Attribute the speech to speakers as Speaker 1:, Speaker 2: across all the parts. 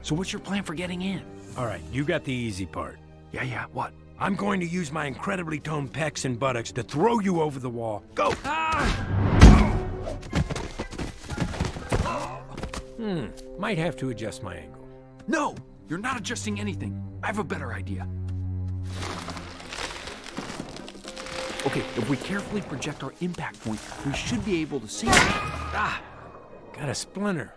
Speaker 1: So what's your plan for getting in?
Speaker 2: All right, you got the easy part.
Speaker 1: Yeah, what?
Speaker 2: I'm going to use my incredibly toned pecs and buttocks to throw you over the wall. Go! Might have to adjust my angle.
Speaker 1: No! You're not adjusting anything. I have a better idea. Okay, if we carefully project our impact point, we should be able to see it.
Speaker 2: Ah! Got a splinter.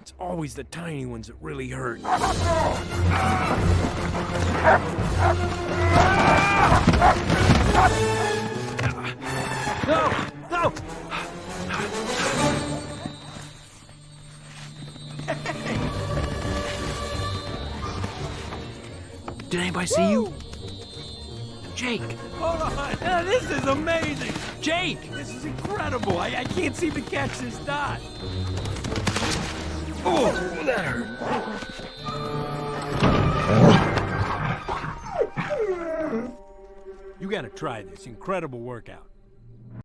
Speaker 2: It's always the tiny ones that really hurt. No!
Speaker 1: Did anybody see you? Jake!
Speaker 2: Hold on! This is amazing! Jake! This is incredible! I can't seem to catch this dot! Oh, that hurt! You gotta try this incredible workout.